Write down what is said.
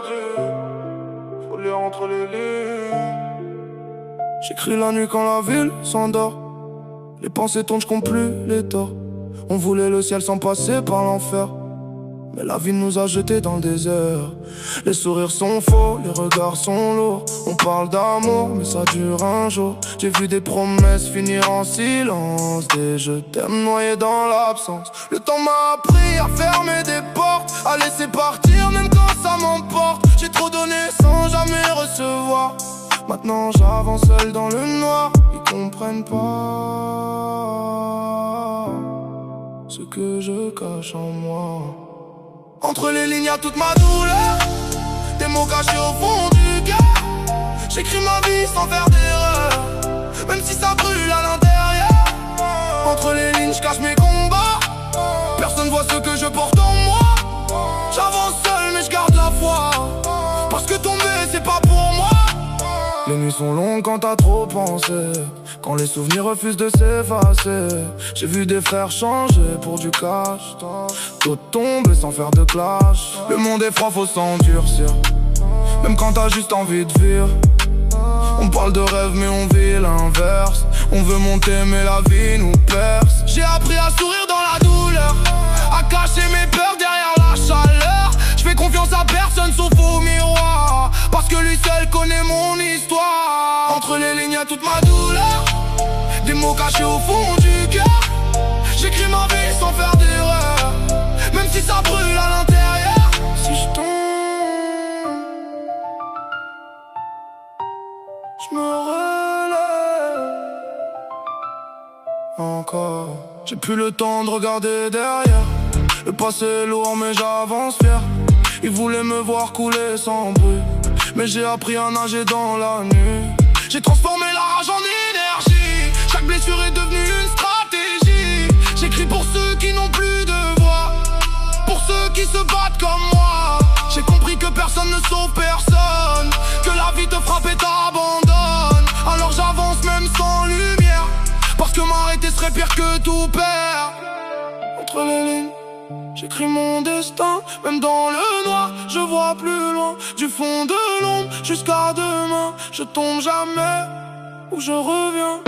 dit, faut lire entre les lignes. J'écris la nuit quand la ville s'endort. Les pensées tournent, j'compte plus les torts. On voulait le ciel sans passer par l'enfer, mais la vie nous a jetés dans le désert. Les sourires sont faux, les regards sont lourds. On parle d'amour, mais ça dure un jour. J'ai vu des promesses finir en silence, des je t'aime noyés dans l'absence. Le temps m'a appris à fermer des portes, à laisser partir même quand ça m'emporte. J'ai trop donné sans jamais recevoir. Maintenant j'avance seul dans le noir. Ils comprennent pas ce que je cache en moi. Entre les lignes y'a toute ma douleur, des mots cachés au fond du cœur. J'écris ma vie sans faire d'erreur, même si ça brûle à l'intérieur. Entre les lignes j'cache mes combats, personne voit ce que je porte en moi. J'avance seul mais j'garde la foi, parce que tomber c'est pas pour moi. Les nuits sont longues quand t'as trop pensé, quand les souvenirs refusent de s'effacer. J'ai vu des frères changer pour du cash, d'autres tomber sans faire de clash. Le monde est froid, faut s'endurcir, même quand t'as juste envie de vivre. On parle de rêve mais on vit l'inverse. On veut monter mais la vie nous perce. J'ai appris à sourire dans la douleur, à cacher mes peurs derrière la chaleur. Je fais confiance à personne sauf au miroir, parce que lui seul connaît mon histoire. Entre les lignes y'a toute ma douleur, des mots cachés au fond du cœur. J'écris ma vie sans faire d'erreur, même si ça brûle à l'intérieur. Si je tombe, je me relève encore. J'ai plus le temps de regarder derrière. Le passé est lourd mais j'avance fier. Ils voulaient me voir couler sans bruit, mais j'ai appris à nager dans la nuit. J'ai transformé la rage en énergie, chaque blessure est devenue une stratégie. J'écris pour ceux qui n'ont plus de voix, pour ceux qui se battent comme moi. J'ai compris que personne ne sauve personne, que la vie te frappe et t'abandonne. Alors j'avance même sans lumière, parce que m'arrêter serait pire que tout perdre. Entre les lignes j'écris mon destin, même dans le noir, je vois plus loin. Du fond de l'ombre jusqu'à demain, je tombe jamais ou je reviens.